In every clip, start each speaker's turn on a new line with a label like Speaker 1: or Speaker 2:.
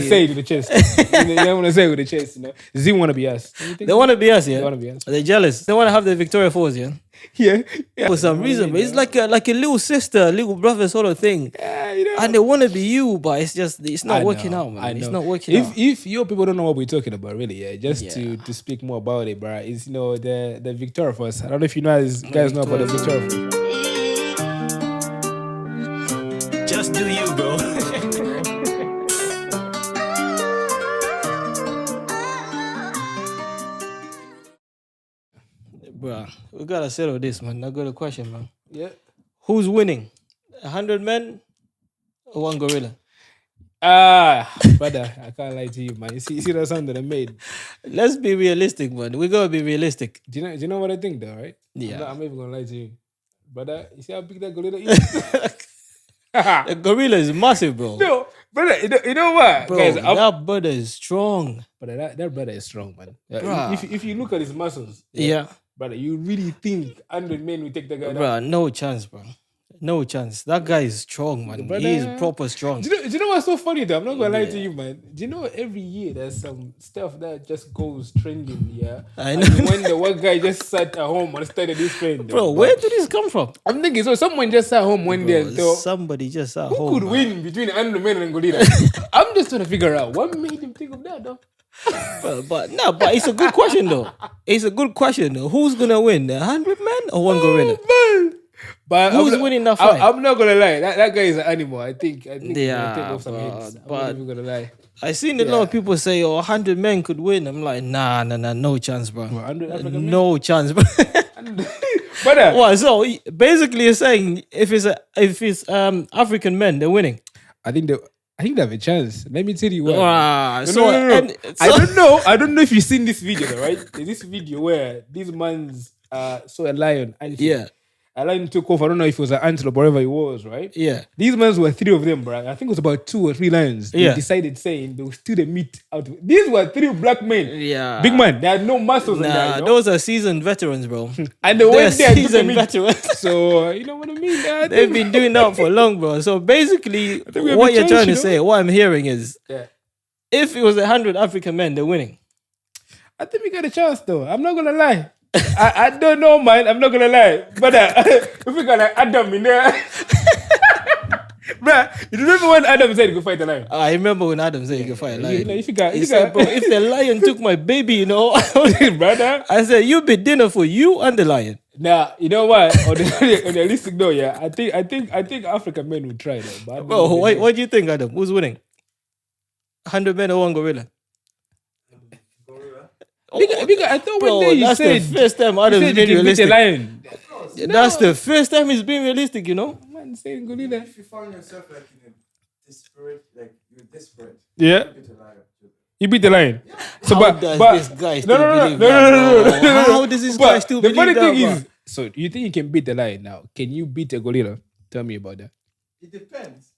Speaker 1: Say it with the chest. They don't want to say it with the chest, you know. Z want to be us.
Speaker 2: They want to be us, yeah.
Speaker 1: They want to be us.
Speaker 2: They're jealous. They want to have the Victoria Falls, yeah.
Speaker 1: Yeah.
Speaker 2: For some reason, but it's like a little sister, little brother sort of thing.
Speaker 1: Yeah, you know.
Speaker 2: And they want to be you, but it's not working out, man. It's not working out.
Speaker 1: If your people don't know what we're talking about, really, yeah, just to speak more about it, bro, is the Victoria Falls. I don't know if you guys know about the Victoria Falls.
Speaker 2: Just do you, bro. Bro, we gotta settle this, man. I got a question, man.
Speaker 1: Yeah.
Speaker 2: Who's winning? 100 men or one gorilla?
Speaker 1: Brother, I can't lie to you, man. You see that sound that I made?
Speaker 2: Let's be realistic, man. We gotta be realistic.
Speaker 1: Do you know what I think, though, right?
Speaker 2: Yeah.
Speaker 1: I'm not even gonna lie to you, brother. You see how big that gorilla is?
Speaker 2: The gorilla is massive, bro.
Speaker 1: No, brother. You know what,
Speaker 2: bro?
Speaker 1: Guys,
Speaker 2: that brother is strong.
Speaker 1: Brother, that brother is strong, man. If you look at his muscles,
Speaker 2: yeah.
Speaker 1: Brother, you really think 100 men will take the guy down?
Speaker 2: Bro, no chance, bro. No chance. That guy is strong, man.
Speaker 1: Brother,
Speaker 2: he is proper strong.
Speaker 1: Do you know what's so funny, though? I'm not going to lie to you, man. Do you know every year there's some stuff that just goes trending, yeah?
Speaker 2: I know.
Speaker 1: And when the one guy just sat at home and started this trend.
Speaker 2: Bro, where did this come from?
Speaker 1: I'm thinking, so someone just sat home one day and thought,
Speaker 2: somebody just sat
Speaker 1: who
Speaker 2: home.
Speaker 1: Who could win between 100 men and gorilla? I'm just trying to figure out what made him think of that, though.
Speaker 2: But it's a good question, though. It's a good question. Who's going to win? 100 men or one gorilla?
Speaker 1: Man. But
Speaker 2: who's winning that fight?
Speaker 1: I'm not gonna lie. That guy is an animal. I think
Speaker 2: they
Speaker 1: are. Take off some heads. I'm not even gonna lie.
Speaker 2: I seen a lot of people say, 100 men could win. I'm like, nah, no chance, bro. 100 African men? No chance, bro.
Speaker 1: But
Speaker 2: what? So basically, you're saying if it's African men, they're winning.
Speaker 1: I think they have a chance. Let me tell you what.
Speaker 2: No.
Speaker 1: I don't know if you've seen this video, right? There's this video where these mans saw a lion and a lion took off. I don't know if it was an antelope or whatever it was, right?
Speaker 2: Yeah.
Speaker 1: These mans were 3 of them, bro. I think it was about 2 or 3 lions. They decided saying they would steal the meat out. These were 3 black men.
Speaker 2: Yeah.
Speaker 1: Big man. They had no muscles in that. You know?
Speaker 2: Those are seasoned veterans, bro.
Speaker 1: And they went there
Speaker 2: seasoned veterans.
Speaker 1: So, you know what I mean?
Speaker 2: They've been doing that for long, bro. So basically, what you're trying to say, what I'm hearing is, if it was 100 African men, they're winning.
Speaker 1: I think we got a chance, though. I'm not going to lie. I don't know, man. I'm not going to lie. But if we got like Adam in there... Bruh, you remember when Adam said he could fight a lion?
Speaker 2: I remember when Adam said he could fight a lion.
Speaker 1: Bro,
Speaker 2: if the lion took my baby,
Speaker 1: brother,
Speaker 2: I said, you be dinner for you and the lion.
Speaker 1: Nah, you know what? On the realistic though, yeah, I think African men will try that. But
Speaker 2: bro, what do you think, Adam? Who's winning? 100 men or one gorilla?
Speaker 1: Because I thought one day you said
Speaker 2: the first time Adam's being realistic.
Speaker 1: Lion.
Speaker 2: That's the first time he's being realistic, you know?
Speaker 1: Man, saying gorilla.
Speaker 3: If you find yourself like in a desperate, like you're desperate,
Speaker 1: yeah, you beat the lion.
Speaker 2: Yeah. So, how does this guy still believe
Speaker 1: no.
Speaker 2: How does this guy still believe that?
Speaker 1: The funny thing is, so you think you can beat the lion now? Can you beat a gorilla? Tell me about that.
Speaker 3: It depends.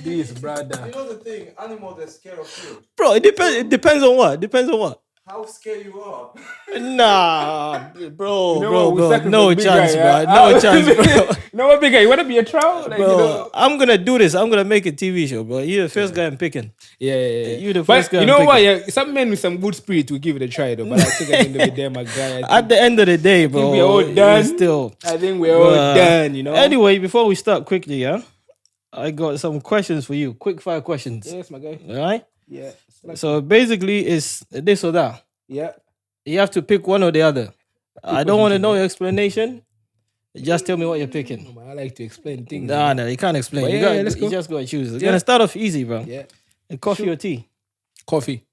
Speaker 1: This brother.
Speaker 3: You know the thing, animals are scared of you.
Speaker 2: Bro, it depends on what? Depends on what?
Speaker 3: How scared you are.
Speaker 2: Nah, bro,
Speaker 1: you know
Speaker 2: bro. No chance,
Speaker 1: guy,
Speaker 2: bro. No chance, bro.
Speaker 1: You know what, big guy? You want to be a troll? Like,
Speaker 2: bro,
Speaker 1: you know?
Speaker 2: I'm going to do this. I'm going to make a TV show, bro. You're the first guy I'm picking.
Speaker 1: Yeah.
Speaker 2: You're the first guy
Speaker 1: you know
Speaker 2: I'm
Speaker 1: what?
Speaker 2: picking.
Speaker 1: Yeah, some men with some good spirit will give it a try, though. But I think at the end of the day, my guy.
Speaker 2: At the end of the day, bro.
Speaker 1: We're all done.
Speaker 2: I
Speaker 1: think we're all done, you know?
Speaker 2: Anyway, before we start quickly, yeah? I got some questions for you. Quick fire questions.
Speaker 1: Yes, my guy.
Speaker 2: All right?
Speaker 1: Yeah.
Speaker 2: So basically, it's this or that.
Speaker 1: Yeah.
Speaker 2: You have to pick one or the other. I don't want to know your explanation. Just tell me what you're picking.
Speaker 1: I like to explain things.
Speaker 2: No, you can't explain. You just got to choose. It's going to start off easy, bro.
Speaker 1: Yeah.
Speaker 2: Coffee or tea?
Speaker 1: Coffee.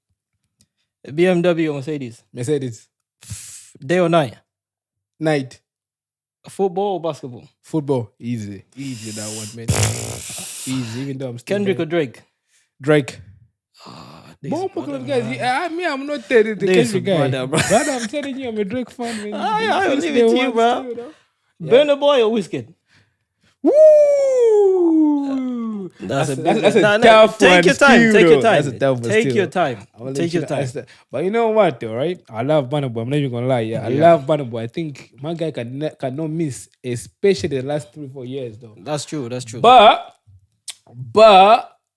Speaker 2: BMW or Mercedes?
Speaker 1: Mercedes.
Speaker 2: Day or night?
Speaker 1: Night.
Speaker 2: Football or basketball?
Speaker 1: Football. Easy that one, man. Easy, even though I'm still
Speaker 2: Kendrick or Drake?
Speaker 1: Drake.
Speaker 2: More
Speaker 1: guys. I'm not telling the Kendrick guy. Brother, I'm telling you, I'm a Drake fan, man.
Speaker 2: I'll leave it to you, bro. Burna Boy or Wizkid?
Speaker 1: Woo! That's a tough one.
Speaker 2: Take your time.
Speaker 1: That's a tough one.
Speaker 2: Take your time. Take your time.
Speaker 1: But you know what, though, right? I love Burna Boy. I'm not even gonna lie. Yeah, I love Burna Boy. I think my guy cannot miss, especially the last 3-4 years, though.
Speaker 2: That's true.
Speaker 1: But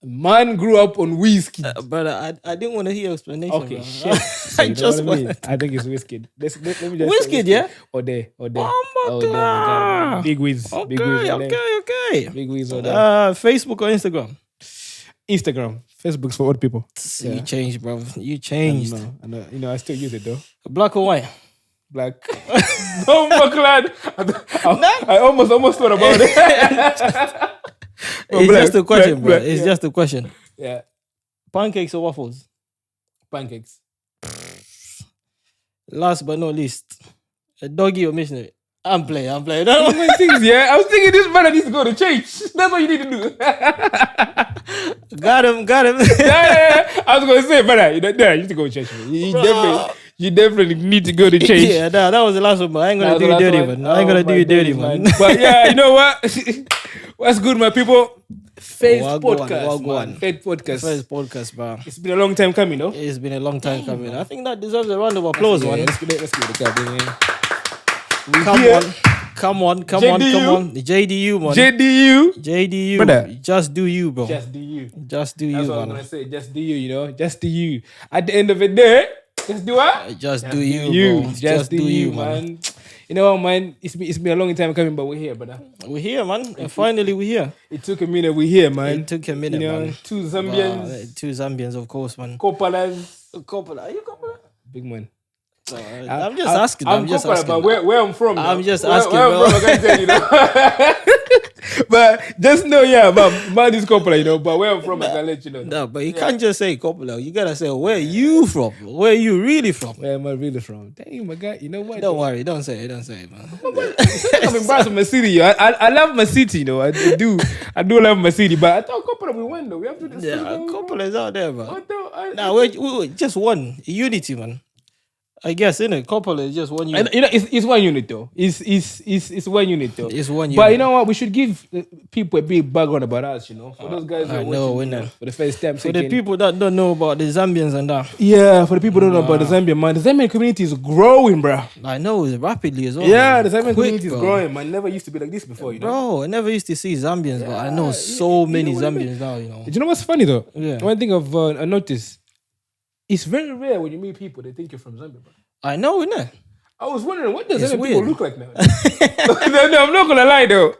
Speaker 1: Man grew up on whiskey.
Speaker 2: Brother, I didn't want to hear your explanation.
Speaker 1: Okay,
Speaker 2: bro.
Speaker 1: shit. So
Speaker 2: I
Speaker 1: you know
Speaker 2: just
Speaker 1: what I mean?
Speaker 2: want.
Speaker 1: I think it's whiskey. Let me just
Speaker 2: Whiskey,
Speaker 1: say
Speaker 2: yeah?
Speaker 1: Or there.
Speaker 2: Oh my
Speaker 1: God.
Speaker 2: God.
Speaker 1: Big whiz.
Speaker 2: Okay,
Speaker 1: Big whiz.
Speaker 2: okay.
Speaker 1: Big whiz or there.
Speaker 2: Facebook or Instagram?
Speaker 1: Instagram. Facebook's for old people.
Speaker 2: You changed, bro. You changed.
Speaker 1: I know. You know, I still use it though.
Speaker 2: Black or white?
Speaker 1: Black. No, McLeod. I almost thought about it.
Speaker 2: It's
Speaker 1: black,
Speaker 2: just a question,
Speaker 1: black,
Speaker 2: bro.
Speaker 1: black,
Speaker 2: It's just a question.
Speaker 1: Yeah.
Speaker 2: Pancakes or waffles?
Speaker 1: Pancakes.
Speaker 2: Last but not least, a doggy or missionary? I'm playing.
Speaker 1: My things, yeah. I was thinking this man needs to go to church. That's what you need to do.
Speaker 2: Got him.
Speaker 1: Yeah. I was going to say, brother, you need to go to church. Man. You definitely need to go to church.
Speaker 2: Yeah, that was the last one, but I ain't gonna do you dirty, man. I ain't gonna do you dirty, man.
Speaker 1: But yeah, you know what? What's good, my people? First podcast.
Speaker 2: First podcast, bro.
Speaker 1: It's been a long time coming, though.
Speaker 2: It's been a long time coming. I think that deserves a round of applause, man.
Speaker 1: Let's give it a clap, man.
Speaker 2: Come on. The JDU, man. JDU.
Speaker 1: Brother.
Speaker 2: Just do you, bro.
Speaker 1: Just do you.
Speaker 2: Just do
Speaker 1: That's
Speaker 2: you,
Speaker 1: what I'm
Speaker 2: man.
Speaker 1: gonna say. Just do you, you know. Just do you. At the end of the day, just do what?
Speaker 2: Just do you, bro.
Speaker 1: Just do you, man. You know what, man? It's been a long time coming, but we're here, brother.
Speaker 2: We're here, man. And finally, we're here.
Speaker 1: It took a minute. We're here, man.
Speaker 2: It took a minute,
Speaker 1: You know,
Speaker 2: man.
Speaker 1: two Zambians,
Speaker 2: Two Zambians, of course, man.
Speaker 1: Copalas.
Speaker 2: Coppola. Are you Coppola?
Speaker 1: Big man.
Speaker 2: I'm just asking.
Speaker 1: I'm just asking. But where I'm from,
Speaker 2: I'm just
Speaker 1: where,
Speaker 2: asking,
Speaker 1: where
Speaker 2: bro.
Speaker 1: I'm from, I can't tell you, But just know, man is Coppola, you know. But where I'm from, I can let you know.
Speaker 2: No, but you can't just say Coppola. You gotta say where you from. Where you really from?
Speaker 1: Where am I really from? Dang, my guy. You know what?
Speaker 2: Don't worry. Don't say it, man.
Speaker 1: I'm embarrassed of my city. Yo. I love my city, you know. I do love my city. But I thought Coppola we won though. We have to.
Speaker 2: Coppola is out there, bro.
Speaker 1: Nah,
Speaker 2: we just one unity, man. I guess, innit? Coppola is just one unit.
Speaker 1: You know, it's one unit though. It's one unit though.
Speaker 2: It's one unit.
Speaker 1: But you know what? We should give people a big background about us, you know. For those guys who are watching,
Speaker 2: know.
Speaker 1: for the first time.
Speaker 2: For the people that don't know about the Zambians and that.
Speaker 1: Yeah, for the people who don't know about the Zambian, man. The Zambian community is growing, bro.
Speaker 2: I know, it's rapidly as well.
Speaker 1: Yeah,
Speaker 2: man.
Speaker 1: the Zambian community is
Speaker 2: bro.
Speaker 1: growing, man. Never used to be like this before, you know.
Speaker 2: Bro, I never used to see Zambians, but I know so many Zambians now, you know.
Speaker 1: Do you know what's funny though?
Speaker 2: Yeah.
Speaker 1: One thing I noticed, it's very rare when you meet people, they think you're from Zambia, bro.
Speaker 2: I know, innit?
Speaker 1: I was wondering, what does
Speaker 2: It's
Speaker 1: Zambian people
Speaker 2: weird.
Speaker 1: look like now? No, I'm not gonna lie though.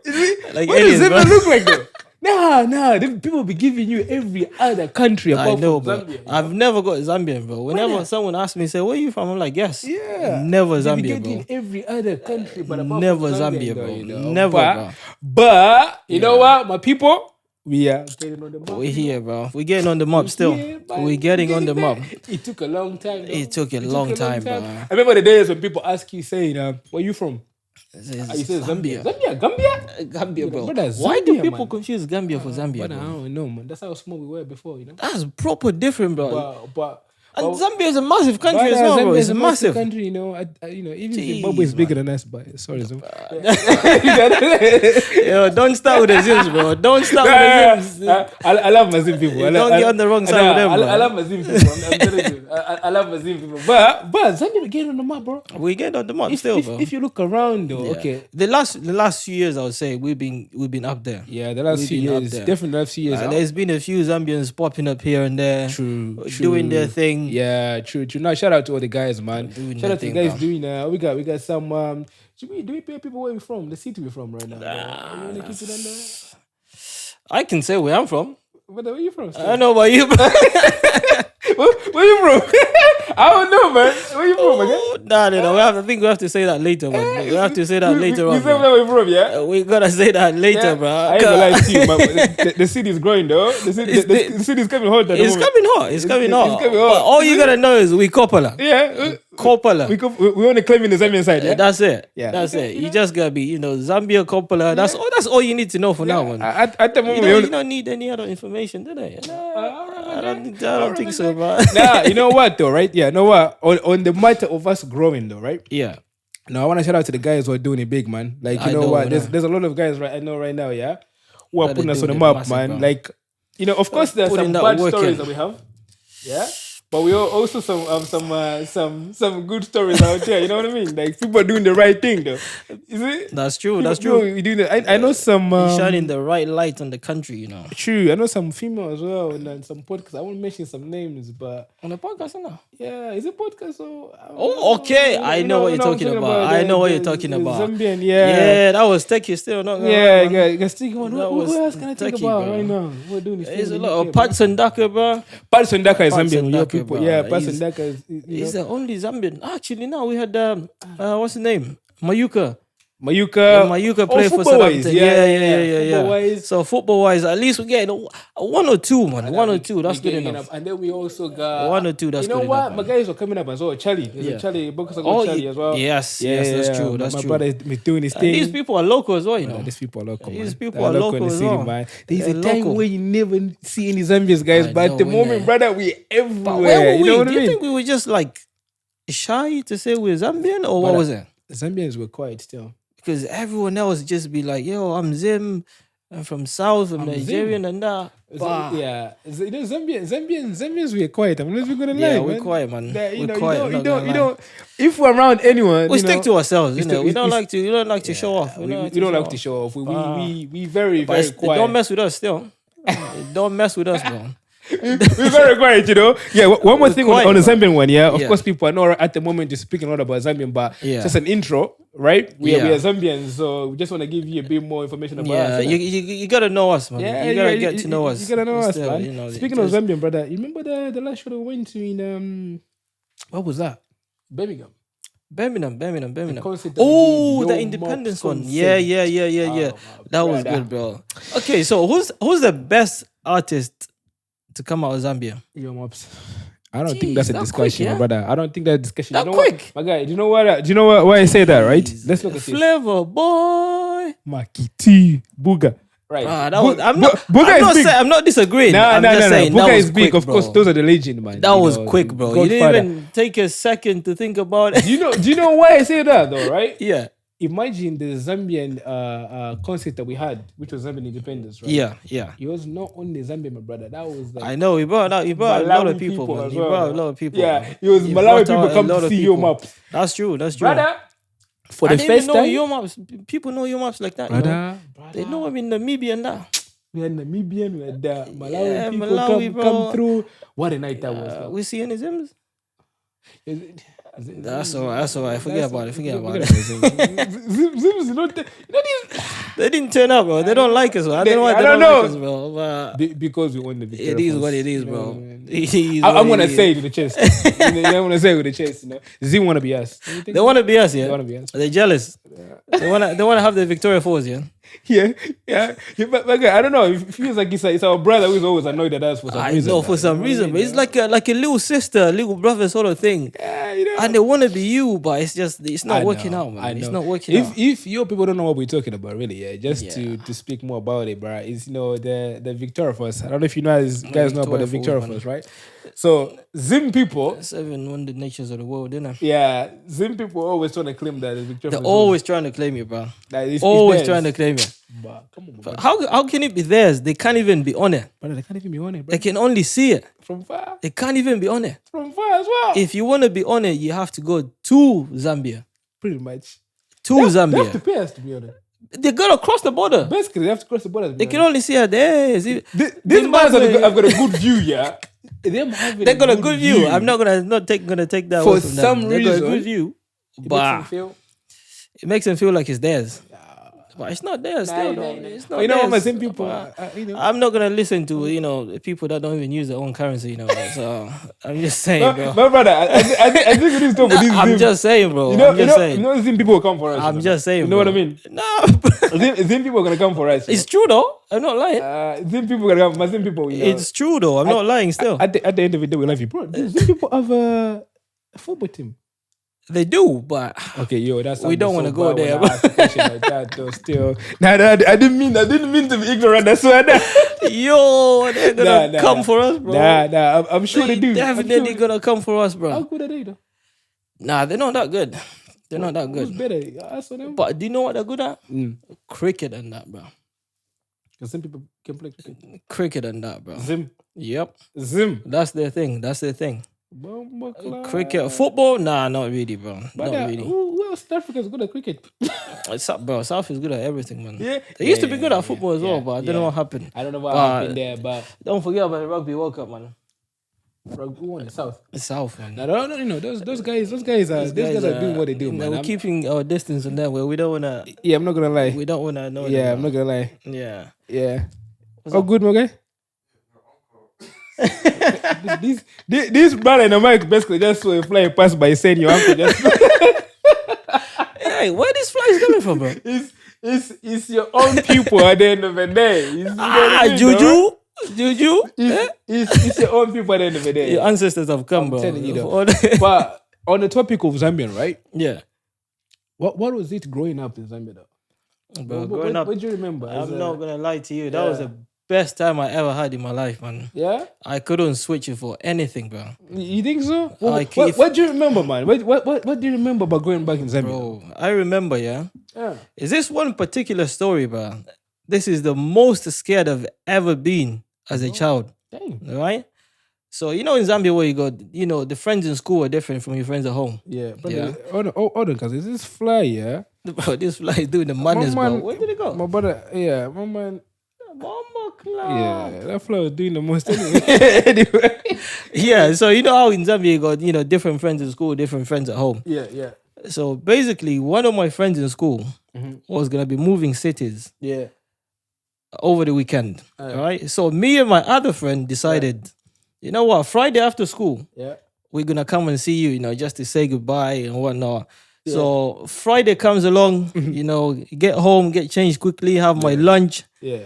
Speaker 2: Like
Speaker 1: What
Speaker 2: aliens,
Speaker 1: does
Speaker 2: bro.
Speaker 1: Zambia look like though? Nah. People be giving you every other country
Speaker 2: I
Speaker 1: apart
Speaker 2: know,
Speaker 1: from
Speaker 2: bro.
Speaker 1: Zambia. You know?
Speaker 2: I've never got Zambian, bro. Whenever someone asks me, say, where you from? I'm like, yes.
Speaker 1: Yeah.
Speaker 2: Never
Speaker 1: They be
Speaker 2: Zambia,
Speaker 1: getting
Speaker 2: bro.
Speaker 1: every other country, but apart
Speaker 2: Never
Speaker 1: from
Speaker 2: Zambia,
Speaker 1: though,
Speaker 2: bro.
Speaker 1: you know?
Speaker 2: Never, bro.
Speaker 1: But you know what, my people, we are getting on the map.
Speaker 2: We're here, bro. We're getting on the mop still. We're getting on the mop.
Speaker 1: It took a long time. Though.
Speaker 2: It took a long time, bro.
Speaker 1: I remember the days when people ask you, saying, where you from? You say
Speaker 2: Zambia. Gambia, bro.
Speaker 1: Brother,
Speaker 2: Why do
Speaker 1: Zambia,
Speaker 2: people
Speaker 1: man.
Speaker 2: confuse Gambia for Zambia,
Speaker 1: But I
Speaker 2: bro?
Speaker 1: don't know, man. That's how small we were before, you know.
Speaker 2: That's proper different, bro.
Speaker 1: But
Speaker 2: And Zambia is a massive country as well, bro.
Speaker 1: Zambia
Speaker 2: It's
Speaker 1: is a
Speaker 2: massive.
Speaker 1: country, you know. Even
Speaker 2: Jeez,
Speaker 1: Zimbabwe is bigger
Speaker 2: man.
Speaker 1: than us, but sorry, Zimbabwe.
Speaker 2: Yo, don't start with the Zims, bro. Don't start with the Zims.
Speaker 1: I love my Zim people.
Speaker 2: Don't get on the wrong side with them, bro.
Speaker 1: I love my Zim people. I'm telling you. I love my Zim people. But Zambia getting on the map, bro.
Speaker 2: We get on the map still, bro.
Speaker 1: If you look around, though,
Speaker 2: Yeah.
Speaker 1: okay.
Speaker 2: The last few years, I would say we've been up there.
Speaker 1: Yeah, the last
Speaker 2: We've
Speaker 1: few
Speaker 2: been up
Speaker 1: years,
Speaker 2: there.
Speaker 1: definitely the last few years.
Speaker 2: There's been a few Zambians popping up here and there,
Speaker 1: True.
Speaker 2: doing their thing.
Speaker 1: Yeah, true. Now, shout out to all the guys, man.
Speaker 2: Doing
Speaker 1: Shout
Speaker 2: their
Speaker 1: out to the
Speaker 2: thing,
Speaker 1: guys
Speaker 2: bro.
Speaker 1: doing. We got some. Do we pay people where we from? The city we from right now. You wanna keep it under?
Speaker 2: I can say where I'm from.
Speaker 1: But where you from?
Speaker 2: I don't know about you, bro.
Speaker 1: Where you from? I don't know, man. Where you from, again?
Speaker 2: No. I think we have to say that later, man. We have to say that later
Speaker 1: You
Speaker 2: on.
Speaker 1: say
Speaker 2: bro.
Speaker 1: where you from, yeah?
Speaker 2: We gotta say that later, bro.
Speaker 1: I ain't gonna lie to you, but the city is growing, though. The city is coming hot. At the
Speaker 2: It's
Speaker 1: moment.
Speaker 2: coming hot. It's coming hot.
Speaker 1: coming hot.
Speaker 2: But all you gotta know is we Coppola.
Speaker 1: Yeah.
Speaker 2: Coppola.
Speaker 1: We only claiming the Zambian side, yeah?
Speaker 2: That's it.
Speaker 1: Yeah.
Speaker 2: That's it. You just gotta be, Zambia Coppola. That's all you need to know for now, man.
Speaker 1: At the moment,
Speaker 2: You don't need any other information, do they? I don't think so, bro.
Speaker 1: Nah, you know what though, right? Yeah, you know what? On the matter of us growing though, right?
Speaker 2: Yeah.
Speaker 1: Now I want to shout out to the guys who are doing it big, man. Like you know what? There's a lot of guys right now, yeah, who are
Speaker 2: That
Speaker 1: putting
Speaker 2: are
Speaker 1: us on the
Speaker 2: doing it
Speaker 1: map,
Speaker 2: massive,
Speaker 1: man.
Speaker 2: bro.
Speaker 1: Like, of course there's
Speaker 2: Putting
Speaker 1: some
Speaker 2: that
Speaker 1: bad
Speaker 2: work
Speaker 1: stories
Speaker 2: in.
Speaker 1: that we have. Yeah. But we also some good stories out there. You know what I mean? Like people doing the right thing, though. Is it?
Speaker 2: That's true. That's true.
Speaker 1: We doing I know some
Speaker 2: shining the right light on the country. You know.
Speaker 1: True. I know some female as well, and then some podcasts. I won't mention some names, but
Speaker 2: on the podcast, no.
Speaker 1: Yeah, is it podcast or?
Speaker 2: Okay. I know what you're talking about. I know what you're talking about.
Speaker 1: Zambian,
Speaker 2: yeah. That was techie still. Not
Speaker 1: yeah. Who else can I think about right now? We're doing this.
Speaker 2: There's a lot of Pat Sandaka, bro.
Speaker 1: Pat Sandaka is Zambian. People, yeah. Pat Sandaka is.
Speaker 2: He's the only Zambian. Actually, now we had what's the name? Mayuka play for Southampton. Yeah. So football wise, at least we get 1 or 2, man. 1 or 2. That's good enough.
Speaker 1: And then we also got
Speaker 2: 1 or 2. That's good enough.
Speaker 1: You know what? My guys are coming up as well. Charlie, Charlie, Charlie as well.
Speaker 2: Yes, that's true. That's
Speaker 1: my
Speaker 2: true.
Speaker 1: My brother is doing his thing.
Speaker 2: These people are local as well, you know.
Speaker 1: These people are local.
Speaker 2: These people are local as well,
Speaker 1: man. There's a time where you never see any Zambians, guys, but at the moment, brother, we everywhere.
Speaker 2: But where were we?
Speaker 1: You know what
Speaker 2: Do
Speaker 1: I
Speaker 2: you
Speaker 1: mean?
Speaker 2: think we were just like shy to say we're Zambian, or what was it?
Speaker 1: Zambians were quiet still.
Speaker 2: Because everyone else just be like, yo, I'm Zim, I'm from South, I'm Nigerian and that.
Speaker 1: Yeah. You know, Zambians we're quiet. I'm not even gonna lie.
Speaker 2: Yeah, we're quiet, man.
Speaker 1: We're quiet. You don't if we're around anyone,
Speaker 2: we stick to ourselves, you know. We don't like to show off.
Speaker 1: We don't like to show off. We very quiet.
Speaker 2: Don't mess with us still. Don't mess with us, bro.
Speaker 1: We're very quiet, you know. Yeah, one more thing on the Zambian one, yeah. Of course, people are not at the moment just speaking a lot about Zambian, but just an intro, right? We are Zambians, so we just want to give you a bit more information about us.
Speaker 2: You gotta know us, man. You gotta get to know us.
Speaker 1: You gotta know us, man.
Speaker 2: You know,
Speaker 1: speaking of Zambian, brother, you remember the last show that we went to in what was that? Birmingham.
Speaker 2: Oh, the Independence one. Yeah. That was good, bro. Okay, so who's the best artist to come out of Zambia?
Speaker 1: Yo, Mops. I don't think that's a discussion, quick, brother. I don't think that's a discussion.
Speaker 2: That quick.
Speaker 1: My guy, do you know why I say that, right? Let's look at this.
Speaker 2: Flavor boy.
Speaker 1: Makiti. Booga. Right.
Speaker 2: I'm not disagreeing. I'm just saying
Speaker 1: Booga is
Speaker 2: quick,
Speaker 1: big. Of course, those are the legend, man.
Speaker 2: That was quick, bro. You didn't even take a second to think about it.
Speaker 1: Do you know why I say that, though, right?
Speaker 2: Yeah.
Speaker 1: Imagine the Zambian concert that we had, which was Zambian Independence, right?
Speaker 2: Yeah.
Speaker 1: It was not only Zambian, my brother. That was like
Speaker 2: I know, he brought a lot of people, man. He brought a lot of people.
Speaker 1: Yeah, it was Malawi people come to see your maps.
Speaker 2: That's true.
Speaker 1: Brother, for the first time,
Speaker 2: your maps. People know your maps like that.
Speaker 1: Brother.
Speaker 2: They know I'm in Namibia and that.
Speaker 1: We had Namibian, we had Malawi people come through. What a night that was.
Speaker 2: We see any Zims? That's all right. Forget about it.
Speaker 1: Zims,
Speaker 2: they didn't turn up, bro. They don't like us, bro. I don't know why they don't like us, bro.
Speaker 1: Because we won the victory.
Speaker 2: It is what it is, bro.
Speaker 1: I'm gonna say it with the chest. I'm gonna say it with the chest. You know, Zim wanna be us.
Speaker 2: They wanna be us, yeah.
Speaker 1: They wanna be us.
Speaker 2: They're jealous. They wanna have the Victoria Falls, yeah.
Speaker 1: Yeah. But I don't know. It feels like it's our brother who's always annoyed at us for some reason.
Speaker 2: I know, for some reason, but it's like a little sister, little brother sort of thing.
Speaker 1: Yeah, you know.
Speaker 2: And they want to be you, but it's not working out, man. It's not working out.
Speaker 1: If your people don't know what we're talking about, really, to speak more about it, bro, is the Victoria Falls. I don't know if you guys know about the Victoria Falls, right? So Zim people,
Speaker 2: 7 wonder nations of the world, didn't they?
Speaker 1: Yeah, Zim people always trying to claim that the Victoria Falls.
Speaker 2: They're always trying to claim it, bro.
Speaker 1: It's
Speaker 2: always trying to claim it.
Speaker 1: But come on, bro.
Speaker 2: How can it be theirs? They can't even be on it.
Speaker 1: Brother, they can't even be on it, bro.
Speaker 2: They can only see it
Speaker 1: from far.
Speaker 2: They can't even be on it
Speaker 1: from far as well.
Speaker 2: If you want to be on it, you have to go to Zambia.
Speaker 1: Pretty much.
Speaker 2: Zambia.
Speaker 1: They have to pay us to be on it.
Speaker 2: They gotta cross the border.
Speaker 1: Basically, they have to cross the border.
Speaker 2: They can only see her there.
Speaker 1: These guys have got a good view, yeah.
Speaker 2: They got a good view. I'm not gonna take that
Speaker 1: for some reason.
Speaker 2: They got a good view, but it makes them feel like it's theirs. But it's not theirs still. It's not.
Speaker 1: You know
Speaker 2: theirs.
Speaker 1: what I'm saying? People.
Speaker 2: I'm not gonna listen to people that don't even use their own currency. So I'm just saying, bro.
Speaker 1: My brother, I think it is tough.
Speaker 2: I'm just saying, bro.
Speaker 1: Zim people will come for us.
Speaker 2: I'm just saying.
Speaker 1: You know what I mean?
Speaker 2: No.
Speaker 1: Zim people are gonna come for us.
Speaker 2: It's true though. I'm not lying.
Speaker 1: Zim people are gonna come. Zim people.
Speaker 2: It's true though. I'm not lying. Still.
Speaker 1: At the end of the day, we love you, bro. Zim people have a football team.
Speaker 2: They do, but
Speaker 1: that's
Speaker 2: we don't want to go there.
Speaker 1: Like that, though, still, I didn't mean to be ignorant. That's why.
Speaker 2: They're gonna come for us, bro.
Speaker 1: I'm sure they do.
Speaker 2: Definitely gonna come for us, bro.
Speaker 1: How good are they, though?
Speaker 2: Nah, they're not that good. They're not that good.
Speaker 1: Who's better? Ask for them.
Speaker 2: But do you know what they're good at? Cricket and that, bro.
Speaker 1: Because some people can play cricket.
Speaker 2: Cricket and that, bro.
Speaker 1: Zim.
Speaker 2: Yep.
Speaker 1: Zim.
Speaker 2: That's their thing. Cricket, football? Nah, not really, bro.
Speaker 1: But
Speaker 2: not really.
Speaker 1: Who else in Africa is good at cricket?
Speaker 2: Bro, South is good at everything, man.
Speaker 1: Yeah.
Speaker 2: They used to be good at football as well, but I don't know what happened.
Speaker 1: I don't know what happened there, but
Speaker 2: don't forget about the Rugby World Cup, man.
Speaker 1: Rugby won the South.
Speaker 2: The South, man.
Speaker 1: No. Those guys are doing what they do, man.
Speaker 2: We're keeping our distance on that. Where we don't wanna.
Speaker 1: Yeah, I'm not gonna lie.
Speaker 2: We don't wanna know.
Speaker 1: Yeah, I'm not gonna lie.
Speaker 2: Yeah.
Speaker 1: Good, my guy. this brother in the mic basically just saw a fly pass by saying your uncle just.
Speaker 2: Hey, where this fly is coming from, bro?
Speaker 1: It's your own people at the end of the day.
Speaker 2: Juju.
Speaker 1: It's your own people at the end of the day.
Speaker 2: Your ancestors have come, bro.
Speaker 1: Telling you though. But on the topic of Zambian, right?
Speaker 2: Yeah.
Speaker 1: What was it growing up in Zambia though?
Speaker 2: Bro, growing up,
Speaker 1: what do you remember?
Speaker 2: I'm not gonna lie to you. That was the best time I ever had in my life, man.
Speaker 1: Yeah?
Speaker 2: I couldn't switch it for anything, bro.
Speaker 1: You think so? What do you remember, man? What do you remember about going back in Zambia?
Speaker 2: Bro, I remember, yeah. Is this one particular story, bro? This is the most scared I've ever been as a child.
Speaker 1: Dang.
Speaker 2: Right? So, in Zambia where you go, the friends in school are different from your friends at home.
Speaker 1: Yeah. But hold on, because is this fly, yeah?
Speaker 2: Bro, this fly is doing the madness, bro. Where did it go?
Speaker 1: My brother, my man. Yeah, that fly was doing the most anyway.
Speaker 2: Yeah, so you know how in Zambia you got, different friends in school, different friends at home.
Speaker 1: Yeah.
Speaker 2: So basically, one of my friends in school was going to be moving cities.
Speaker 1: Yeah.
Speaker 2: Over the weekend. All right. So me and my other friend decided, you know what, Friday after school, we're going to come and see you, just to say goodbye and whatnot. Yeah. So Friday comes along, get home, get changed quickly, have my lunch.
Speaker 1: Yeah.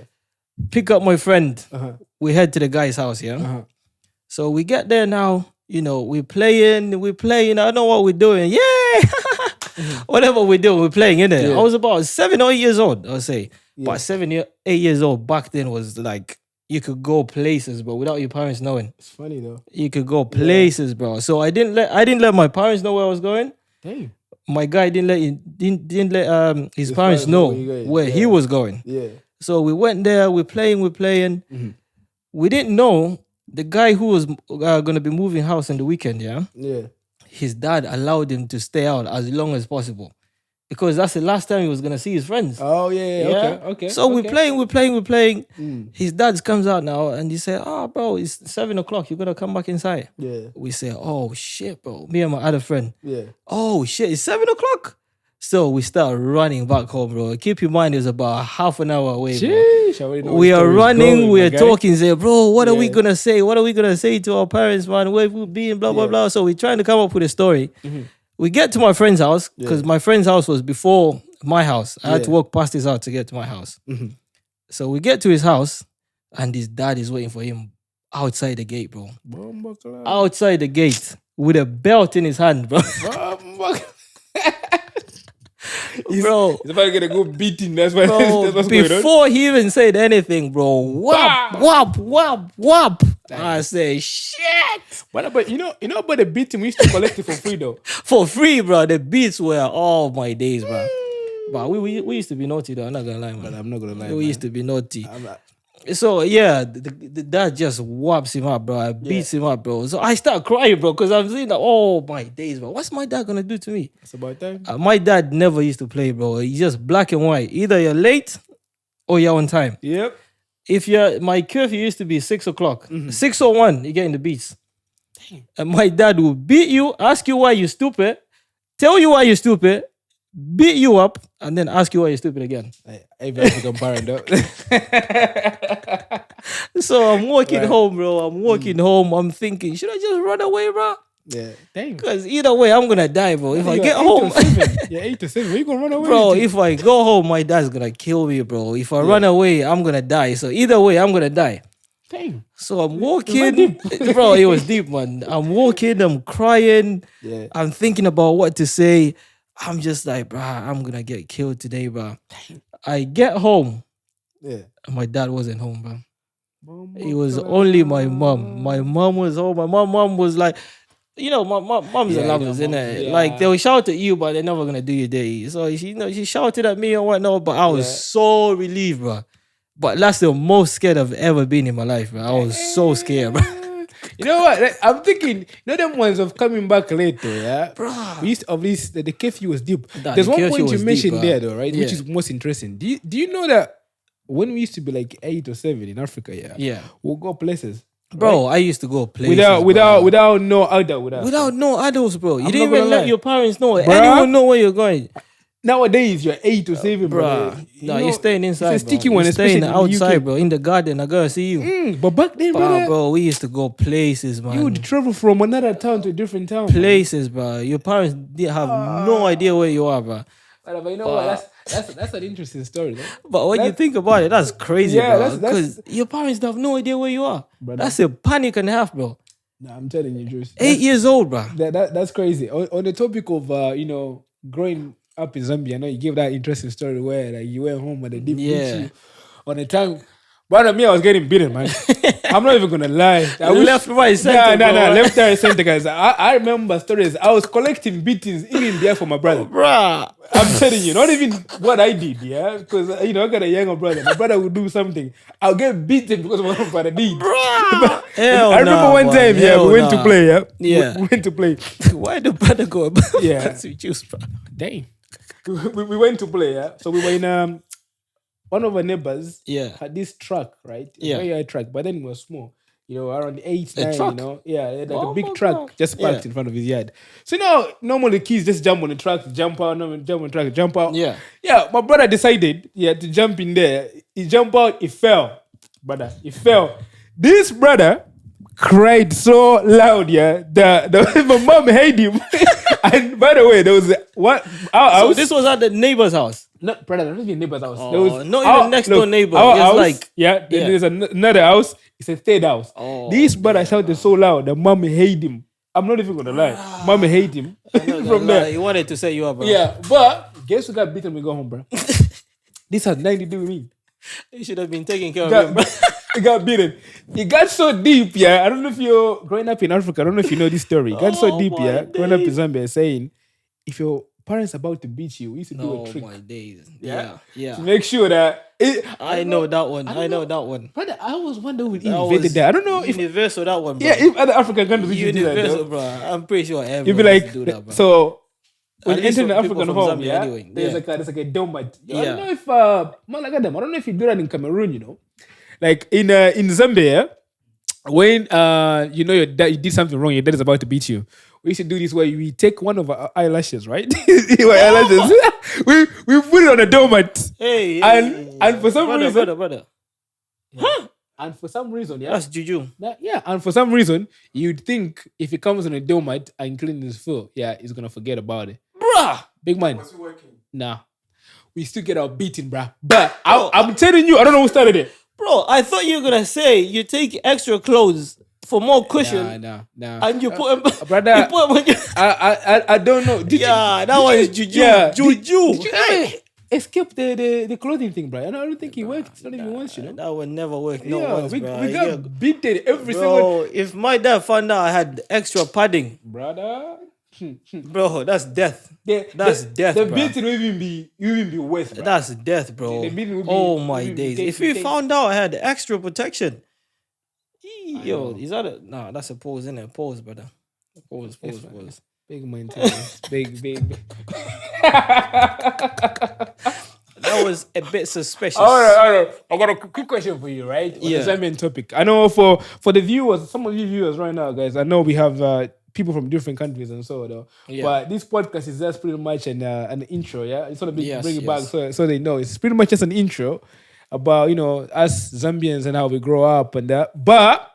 Speaker 2: Pick up my friend. We head to the guy's house, So we get there now, we're playing, I don't know what we're doing. Yeah! Whatever we're doing, we're playing, innit? Yeah. I was about 7 or 8 years old, I'll say. Yeah. But 8 years old back then was like, you could go places, bro, without your parents knowing.
Speaker 1: It's funny though.
Speaker 2: You could go places, bro. So I didn't let my parents know where I was going.
Speaker 1: Damn.
Speaker 2: My guy didn't let his parents know where he was going.
Speaker 1: Yeah.
Speaker 2: So we went there, we're playing. Mm-hmm. We didn't know the guy who was going to be moving house in the weekend,
Speaker 1: Yeah.
Speaker 2: His dad allowed him to stay out as long as possible. Because that's the last time he was going to see his friends.
Speaker 1: Oh, yeah. Okay.
Speaker 2: So we're playing. His dad comes out now and he said, bro, it's 7 o'clock. You're going to come back inside.
Speaker 1: Yeah.
Speaker 2: We say, oh, shit, bro. Me and my other friend.
Speaker 1: Yeah.
Speaker 2: Oh, shit, it's 7 o'clock. So we start running back home, bro. Keep in mind, it's about half an hour away, bro. We are running, we are talking, say, bro, what are we going to say? What are we going to say to our parents, man? Where we'll be and blah, blah, blah. So we're trying to come up with a story. We get to my friend's house, because my friend's house was before my house. I had to walk past his house to get to my house. So we get to his house, and his dad is waiting for him outside the gate, bro. Outside the gate, with a belt in his hand, bro. Bro,
Speaker 1: he's about to get a good beating. That's what's
Speaker 2: before he even said anything, bro. Whap. I say, shit.
Speaker 1: But you know about the beating, we used to collect it for free though.
Speaker 2: For free, bro. The beats were all my days, bro. But we used to be naughty though. I'm not gonna lie, man.
Speaker 1: But I'm not gonna lie.
Speaker 2: We used to be naughty. So yeah, the dad just whops him up, bro. Beats him up, bro. So I start crying, bro, because I'm saying that, oh my days, bro. What's my dad gonna do to me?
Speaker 1: It's about time.
Speaker 2: My dad never used to play, bro. He's just black and white. Either you're late or you're on time.
Speaker 1: Yep.
Speaker 2: If my curfew used to be 6 o'clock, 6:01, you get in the beats. Dang. And my dad will beat you, ask you why you're stupid, tell you why you're stupid, beat you up, and then ask you why you're stupid again.
Speaker 1: Every African parent, though.
Speaker 2: So I'm walking home, bro. I'm thinking, should I just run away, bro?
Speaker 1: Yeah, dang.
Speaker 2: Because either way, I'm gonna die, bro. If I get home,
Speaker 1: you're 8 to 7. Where you gonna run away,
Speaker 2: bro? If I go home, my dad's gonna kill me, bro. If I run away, I'm gonna die. So either way, I'm gonna die.
Speaker 1: Dang.
Speaker 2: So I'm walking, bro. It was deep, man. I'm walking. I'm crying.
Speaker 1: Yeah.
Speaker 2: I'm thinking about what to say. I'm just like, bro, I'm gonna get killed today, bro. Dang. I get home.
Speaker 1: Yeah.
Speaker 2: And my dad wasn't home, bro. It was only my mom. My mom was home. My mom was like, moms are lovers, innit? Yeah. Like, they'll shout at you, but they're never gonna do your day. So she shouted at me and whatnot, but I was so relieved, bro. But that's the most scared I've ever been in my life, bro. I was so scared, bro.
Speaker 1: You know what? Like, I'm thinking, you know them ones of coming back later, yeah?
Speaker 2: Bruh.
Speaker 1: We used to, of this, the curfew was deep.
Speaker 2: Nah,
Speaker 1: There's
Speaker 2: the
Speaker 1: one
Speaker 2: curfew
Speaker 1: point you
Speaker 2: was
Speaker 1: mentioned
Speaker 2: deep,
Speaker 1: there, though, right?
Speaker 2: Yeah.
Speaker 1: Which is most interesting. Do you know that when we used to be like 8 or 7 in Africa,
Speaker 2: Yeah.
Speaker 1: we'll go places.
Speaker 2: Bro, I used to go places
Speaker 1: Without no adult with us.
Speaker 2: without no adults, bro. You
Speaker 1: I'm
Speaker 2: didn't
Speaker 1: not
Speaker 2: even
Speaker 1: gonna
Speaker 2: let
Speaker 1: lie.
Speaker 2: your parents know.
Speaker 1: Bruh.
Speaker 2: Anyone know where you're going.
Speaker 1: Nowadays, you're 8 or 7, bro.
Speaker 2: Bruh. No, you're staying inside,
Speaker 1: It's a sticky
Speaker 2: bro.
Speaker 1: one,
Speaker 2: You're
Speaker 1: especially
Speaker 2: staying
Speaker 1: in
Speaker 2: outside,
Speaker 1: the UK.
Speaker 2: bro. In the garden, I gotta see you.
Speaker 1: But back then, brother,
Speaker 2: Bro, we used to go places, man.
Speaker 1: you would travel from another town to a different town.
Speaker 2: Places, bro. Your parents didn't have no idea where you are, bro.
Speaker 1: But you know what? That's an interesting story, though.
Speaker 2: But when you think about it, that's crazy,
Speaker 1: Yeah,
Speaker 2: bro.
Speaker 1: that's-
Speaker 2: Because your parents have no idea where you are.
Speaker 1: Brother.
Speaker 2: That's a panic and a half, bro.
Speaker 1: Nah, I'm telling you, Juice.
Speaker 2: 8 years old, bro.
Speaker 1: That's crazy. On the topic of growing up in Zambia, I know you gave that interesting story where like you went home and they didn't beat you on the time. Brother, me, I was getting beaten, man. I'm not even gonna lie.
Speaker 2: Left, right, center,
Speaker 1: Nah,
Speaker 2: bro.
Speaker 1: left, right, center, guys. I remember stories. I was collecting beatings even there for my brother.
Speaker 2: Bruh.
Speaker 1: I'm telling you, not even what I did, yeah? Because, I got a younger brother. My brother would do something. I'll get beaten because of what my brother did.
Speaker 2: Hell
Speaker 1: I remember one time,
Speaker 2: Hell
Speaker 1: we went to play, yeah?
Speaker 2: Yeah.
Speaker 1: We went to play.
Speaker 2: Why the brother go about
Speaker 1: Yeah.
Speaker 2: that with you, bro?
Speaker 1: Damn. We went to play, yeah? So we were in one of our neighbors
Speaker 2: Yeah.
Speaker 1: had this truck, right?
Speaker 2: Yeah.
Speaker 1: Very high truck, but then it was small. Around 8, 9,
Speaker 2: truck?
Speaker 1: Yeah, like
Speaker 2: Oh
Speaker 1: a big
Speaker 2: my
Speaker 1: truck
Speaker 2: God.
Speaker 1: just parked
Speaker 2: Yeah.
Speaker 1: in front of his yard. So normally kids just jump on the truck, jump out, jump on the truck, jump out.
Speaker 2: Yeah.
Speaker 1: Yeah, my brother decided, to jump in there. He jumped out, he fell. Brother, he fell. This brother cried so loud, my mom hated him. And by the way, there was what our
Speaker 2: So
Speaker 1: house.
Speaker 2: this was at the neighbor's house.
Speaker 1: No, brother, not even neighbor's house.
Speaker 2: Oh,
Speaker 1: There was
Speaker 2: not even next door neighbor.
Speaker 1: Our
Speaker 2: It's
Speaker 1: house,
Speaker 2: like-
Speaker 1: then
Speaker 2: yeah.
Speaker 1: there's another house. It's a third house.
Speaker 2: Oh,
Speaker 1: This brother shouted so loud that mom hated him. I'm not even gonna lie. Mom hated him from there.
Speaker 2: He wanted to say you are, bro.
Speaker 1: Yeah, but guess who got beaten when we go home, bro? This has nothing to do with me.
Speaker 2: You should have been taking care of him, bro.
Speaker 1: He got beaten. It got so deep, I don't know if you're growing up in Africa. I don't know if you know this story. It got so
Speaker 2: Oh,
Speaker 1: deep,
Speaker 2: my
Speaker 1: growing up in
Speaker 2: days.
Speaker 1: Zambia, saying if your parents about to beat you, we used to do
Speaker 2: Oh
Speaker 1: a trick
Speaker 2: my days.
Speaker 1: Yeah.
Speaker 2: Yeah.
Speaker 1: to make sure that
Speaker 2: I know that one.
Speaker 1: don't
Speaker 2: I know
Speaker 1: know.
Speaker 2: that one.
Speaker 1: Brother, I was wondering who
Speaker 2: That
Speaker 1: invented
Speaker 2: was
Speaker 1: that. I don't know if
Speaker 2: universal that one, bro.
Speaker 1: if other African countries used to do that.
Speaker 2: Universal,
Speaker 1: Though.
Speaker 2: bro. I'm pretty sure everyone
Speaker 1: You'd be like,
Speaker 2: do that, bro.
Speaker 1: so when
Speaker 2: At
Speaker 1: you
Speaker 2: least
Speaker 1: enter the
Speaker 2: for people
Speaker 1: African
Speaker 2: from
Speaker 1: home,
Speaker 2: Zambia anyway,
Speaker 1: there's
Speaker 2: yeah.
Speaker 1: like a domat. I
Speaker 2: Yeah.
Speaker 1: don't know if I don't know if you do that in Cameroon. Like in Zambia, when your dad you did something wrong, your dad is about to beat you. We used to do this where we take one of our eyelashes, right? Our eyelashes. we put it on a doormat.
Speaker 2: Hey,
Speaker 1: And for some reason,
Speaker 2: brother.
Speaker 1: and for some reason,
Speaker 2: That's juju.
Speaker 1: and for some reason, you'd think if he comes on a doormat and cleans his foot, he's gonna forget about it.
Speaker 2: Bruh.
Speaker 1: Big man,
Speaker 3: Was it working?
Speaker 1: nah. We still get our beating, bruh. But I'm telling you, I don't know who started it.
Speaker 2: Bro, I thought you were gonna say you take extra clothes for more cushion
Speaker 1: Nah.
Speaker 2: and you put them,
Speaker 1: brother,
Speaker 2: you put them on your...
Speaker 1: I don't know.
Speaker 2: Yeah, that one is juju.
Speaker 1: Yeah,
Speaker 2: Juju.
Speaker 1: Did you escape the clothing thing, bro? I don't think it worked. Not even once,
Speaker 2: That would never work. No once,
Speaker 1: we
Speaker 2: bro.
Speaker 1: got
Speaker 2: Yeah.
Speaker 1: beaten every single
Speaker 2: Bro, if my dad found out I had extra padding,
Speaker 1: brother.
Speaker 2: bro, that's death. That's death,
Speaker 1: The
Speaker 2: bro.
Speaker 1: beating will even be worse, bro.
Speaker 2: That's death, bro.
Speaker 1: The beating will be-
Speaker 2: Oh my
Speaker 1: will be
Speaker 2: days!
Speaker 1: take-
Speaker 2: If he
Speaker 1: take-
Speaker 2: found out I had extra protection, yo, is that a nah? That's a pause, isn't it? Pause, brother. Pause.
Speaker 1: Big maintenance. big.
Speaker 2: That was a bit suspicious.
Speaker 1: All right. I got a quick question for you, right? On
Speaker 2: Yeah.
Speaker 1: the Zambian topic. I know for the viewers, some of you viewers right now, guys, I know we have people from different countries and so though.
Speaker 2: Yeah.
Speaker 1: But this podcast is just pretty much an intro, yeah? It's sort of
Speaker 2: Yes,
Speaker 1: bring it back
Speaker 2: yes.
Speaker 1: so they know. It's pretty much just an intro about, us Zambians and how we grow up and that. But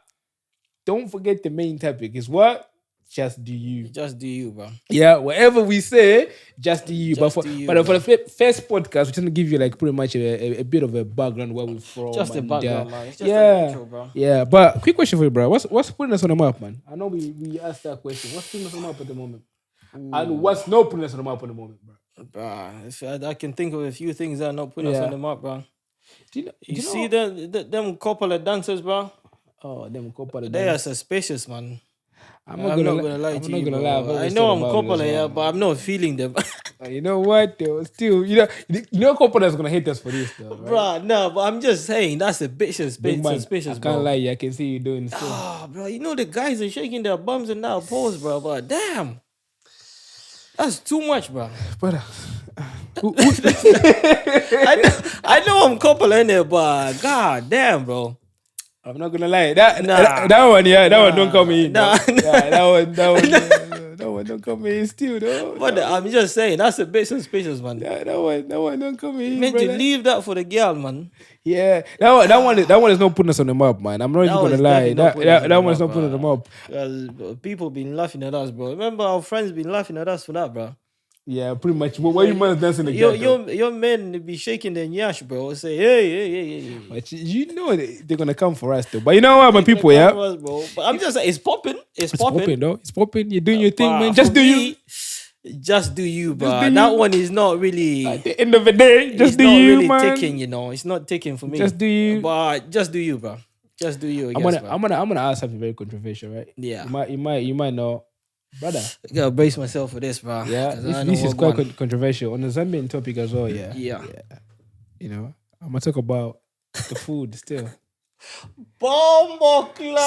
Speaker 1: don't forget the main topic is what? Just do you.
Speaker 2: Just do you, bro.
Speaker 1: Yeah, whatever we say, just do you.
Speaker 2: Just
Speaker 1: but
Speaker 2: do you,
Speaker 1: for the first podcast, we're trying to give you like pretty much a bit of a background where we're from.
Speaker 2: Just a
Speaker 1: and,
Speaker 2: background, man. It's just
Speaker 1: yeah,
Speaker 2: an intro, bro.
Speaker 1: yeah. But quick question for you, bro. What's putting us on the map, man? I know we asked that question. What's putting us on the map at the moment? And what's not putting us on the map at the moment, bro?
Speaker 2: Bruh, if I can think of a few things that are not putting us
Speaker 1: Yeah.
Speaker 2: on the map, bro.
Speaker 1: Do you know?
Speaker 2: You see them couple of dancers, bro?
Speaker 1: Oh, them couple of
Speaker 2: They are
Speaker 1: days.
Speaker 2: suspicious, man. I'm not gonna lie to you. I know I'm Coppola, yeah, but I'm not feeling them.
Speaker 1: You know what? Though? Still, you know, Coppola's gonna hate us for this, though, right?
Speaker 2: Bro, no, but I'm just saying that's a bit suspicious,
Speaker 1: I can't lie, I can see you doing still.
Speaker 2: Bro, you know the guys are shaking their bums and now pose, bro. But damn, that's too much, bro.
Speaker 1: But
Speaker 2: I know I'm Coppola in there, but god damn, bro.
Speaker 1: I'm not gonna lie. That one, that one don't come in. That one don't come in still, though.
Speaker 2: But I'm just saying that's a bit suspicious, man.
Speaker 1: That one don't come in.
Speaker 2: You meant to leave that for the girl, man.
Speaker 1: Yeah, that one is not putting us on the map, man. I'm not even gonna lie. That one is not putting us on the map.
Speaker 2: People been laughing at us, bro. Remember our friends been laughing at us for that, bro.
Speaker 1: Yeah, pretty much. Why you man dancing again?
Speaker 2: Your men be shaking their nyash, bro. Say, hey.
Speaker 1: But you know they're gonna come for us, though. But you know what, my people, yeah.
Speaker 2: Us, bro. But I'm just saying, it's popping. It's popping,
Speaker 1: though. It's popping. You're doing your thing, man. Just do you.
Speaker 2: Just do you, bro. That one is not really.
Speaker 1: At the end of the day, just do you,
Speaker 2: really
Speaker 1: man.
Speaker 2: Ticking, it's not ticking for me.
Speaker 1: Just do you.
Speaker 2: But just do you, bro. Just do you.
Speaker 1: I'm gonna ask something very controversial, right?
Speaker 2: Yeah.
Speaker 1: You might know. Brother,
Speaker 2: I gotta brace myself for this, bro.
Speaker 1: Yeah, this is quite controversial on the Zambian topic as well. Yeah. You know, I'm gonna talk about the food still.
Speaker 2: Bombo clot.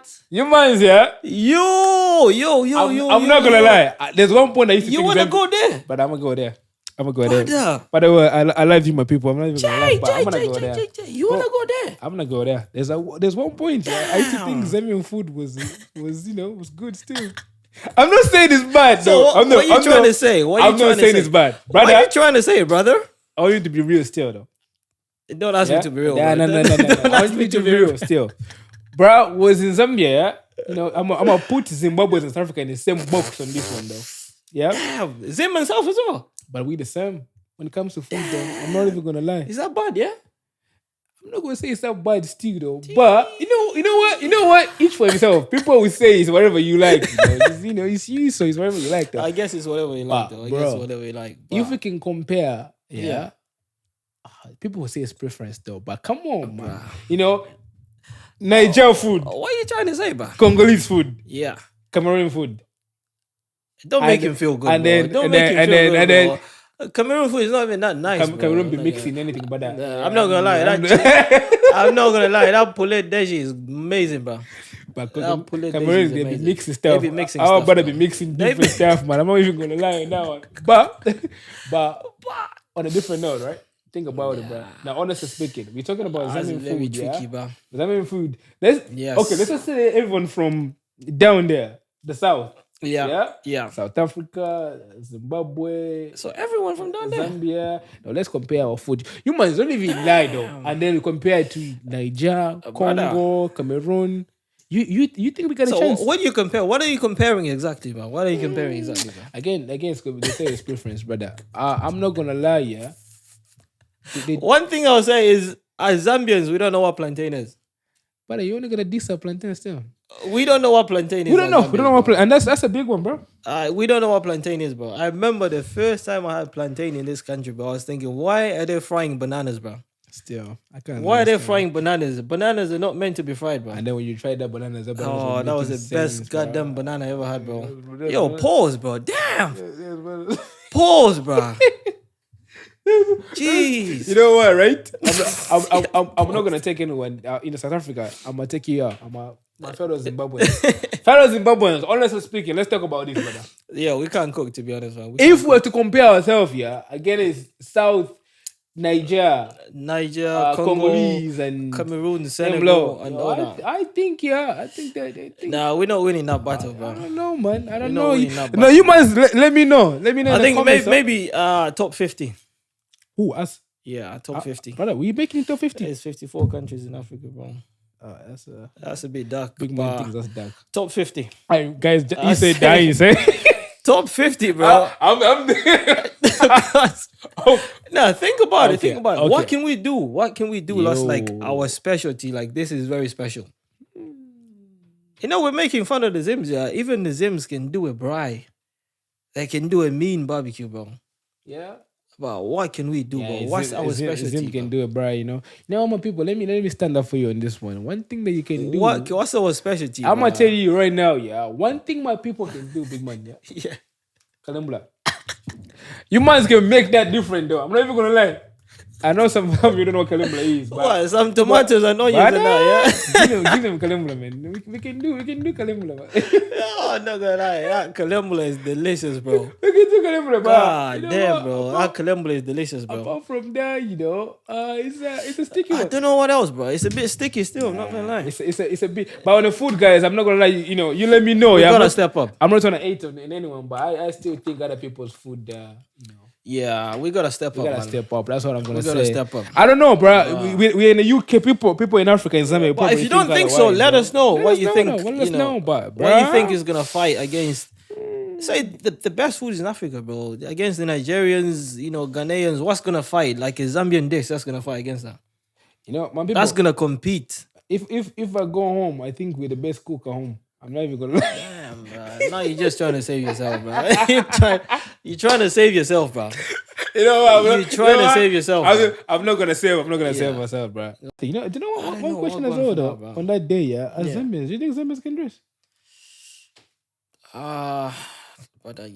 Speaker 1: So, you man's yeah.
Speaker 2: Yo.
Speaker 1: I'm not gonna lie. There's one point I used to.
Speaker 2: You wanna go there?
Speaker 1: But I'm gonna go there. There. By the way, I love you, my people. I'm not even gonna lie, but I'm gonna go there.
Speaker 2: You wanna go there?
Speaker 1: I'm gonna go there. There's one point. I used to think Zambian food was good still. I'm not saying it's bad.
Speaker 2: So what are you trying to say?
Speaker 1: I'm not saying it's bad, brother.
Speaker 2: What are you trying to say, brother?
Speaker 1: I want you to be real still, though.
Speaker 2: Don't ask me to be real.
Speaker 1: No. I want you to be real still. Bro, was in Zambia. You know, I'm gonna put Zimbabweans and South Africa in the same box on this one, though. Yeah.
Speaker 2: Damn, Zim and South as well.
Speaker 1: But we the same when it comes to food, though. I'm not even gonna lie.
Speaker 2: Is that bad? Yeah.
Speaker 1: I'm not gonna say it's that bad still, though. But you know what? Each for himself. People will say it's whatever you like. It's you, so it's whatever you like, though.
Speaker 2: I guess it's whatever you like, though. I guess whatever you like.
Speaker 1: If we can compare, people will say it's preference, though. But come on, man. Niger food.
Speaker 2: What are you trying to say, bro?
Speaker 1: Congolese food.
Speaker 2: Yeah.
Speaker 1: Cameroon food.
Speaker 2: Don't make him feel good. And then Cameroon food is not even that nice.
Speaker 1: Cameroon be mixing anything but that.
Speaker 2: I'm not gonna lie. I'm not gonna lie. That poulet deji is amazing, bro.
Speaker 1: But Cameroon they be mixing stuff.
Speaker 2: They be mixing
Speaker 1: stuff. Our brother be mixing different stuff, man. I'm not even gonna lie on that one. But on a different note, right? Think about it, bro. Now, honestly speaking, we're talking about Zambian food,
Speaker 2: tricky, bro.
Speaker 1: Zambian food. Let's just say everyone from down there, the south.
Speaker 2: Yeah.
Speaker 1: South Africa, Zimbabwe.
Speaker 2: So everyone from down there.
Speaker 1: Zambia. Now let's compare our food. You must don't even lie though. And then we compare it to Niger, Congo, Cameroon. You think we got a chance?
Speaker 2: So what do you compare? What are you comparing exactly, man? What are you comparing exactly, man?
Speaker 1: Again, they say it's preference, brother. I'm not gonna lie, yeah.
Speaker 2: One thing I'll say is, as Zambians, we don't know what plantain is.
Speaker 1: But you're only gonna diss our plantain still.
Speaker 2: We don't know what plantain is.
Speaker 1: We don't know what plantain, and that's a big one, bro.
Speaker 2: We don't know what plantain is, bro. I remember the first time I had plantain in this country, bro. I was thinking, why are they frying bananas, bro?
Speaker 1: Still, I can't.
Speaker 2: Why are they frying bananas? Bananas are not meant to be fried, bro.
Speaker 1: And then when you tried that bananas,
Speaker 2: that was the best goddamn banana I ever had, bro. Yo, pause, bro. Damn. Pause, bro. Jeez.
Speaker 1: You know what, right? I'm not gonna take anyone in South Africa. I'm gonna take you out. My fellow Zimbabweans. Honestly speaking, let's talk about this, brother.
Speaker 2: Yeah, we can't cook, to be honest, man.
Speaker 1: If we were to compare ourselves, again, it's South Niger,
Speaker 2: Congo,
Speaker 1: Congolese, and
Speaker 2: Cameroon, Senegal, and all that.
Speaker 1: I think that.
Speaker 2: Nah, we're not winning that battle, bro.
Speaker 1: I don't know, man. I don't know. No, you must let me know. Let me know.
Speaker 2: I think maybe top 50.
Speaker 1: Who, us?
Speaker 2: Yeah, top 50.
Speaker 1: Brother, we making top 50?
Speaker 2: There's 54 countries in Africa, bro. That's a bit dark.
Speaker 1: Big man thinks that's dark.
Speaker 2: Top 50.
Speaker 1: Guys, you say dying, you say?
Speaker 2: Top 50, bro. No, think about it. Think about it. What can we do? What can we do? That's like our specialty. Like, this is very special. We're making fun of the Zims, yeah. Even the Zims can do a braai. They can do a mean barbecue, bro.
Speaker 1: Yeah.
Speaker 2: But what can we do, bro? What's our specialty?
Speaker 1: Zim can do it, bro. Now, my people, let me stand up for you on this one. One thing that you can do.
Speaker 2: What's our specialty?
Speaker 1: I'm gonna tell you right now, yeah. One thing my people can do, big man, yeah.
Speaker 2: Yeah.
Speaker 1: Kalambla. You mans can make that different, though. I'm not even gonna lie. I know some of you don't know what Kalambla is.
Speaker 2: What? Some tomatoes and onions and that,
Speaker 1: yeah? Give them Kalambla, man. We can do Kalambla, man.
Speaker 2: Oh, I'm not gonna lie. That Kalambla is delicious, bro.
Speaker 1: We can do Kalambla, bro.
Speaker 2: God damn, bro. That Kalambla is delicious, bro.
Speaker 1: Apart from that, it's a sticky one.
Speaker 2: I don't know what else, bro. It's a bit sticky still, I'm not gonna lie.
Speaker 1: It's a bit. But on the food, guys, I'm not gonna lie. You let me know.
Speaker 2: You gotta step up.
Speaker 1: I'm not trying to hate on anyone, but I still think other people's food,
Speaker 2: Yeah, we gotta step up.
Speaker 1: Step up. That's what I'm gonna say.
Speaker 2: We gotta step up.
Speaker 1: I don't know, bro. We're in the UK. People in Africa and Zambia.
Speaker 2: But if you don't think so, let us know what you think.
Speaker 1: Let us know, but
Speaker 2: what you think is gonna fight against. Say the best food is in Africa, bro. Against the Nigerians, Ghanaians. What's gonna fight? Like a Zambian dish that's gonna fight against that.
Speaker 1: My people,
Speaker 2: that's gonna compete.
Speaker 1: If I go home, I think we're the best cook at home. I'm not even gonna lie.
Speaker 2: Damn, bro. Now you're just trying to save yourself, bro. You're trying to save yourself, bro. You're trying to save yourself.
Speaker 1: I'm not gonna save myself, bro. Do you know what? One question as well, though. On that day, Zambians, do you think Zambians can dress?
Speaker 2: But I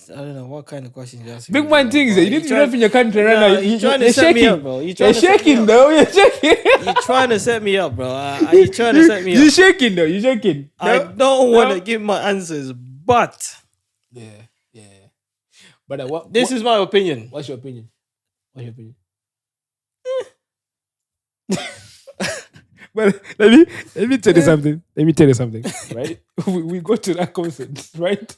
Speaker 2: don't know what kind of questions you're asking.
Speaker 1: Big man things. You need to rep in your country right now.
Speaker 2: You're trying to set me up, bro.
Speaker 1: You're shaking, though. You're shaking.
Speaker 2: You're trying to set me up, bro. Are you trying to set me up?
Speaker 1: You're shaking, though. You're shaking.
Speaker 2: I don't want to give my answers, but
Speaker 1: yeah. But
Speaker 2: this is my opinion.
Speaker 1: What's your opinion? But let me tell you something. Right? we go to that concert, right?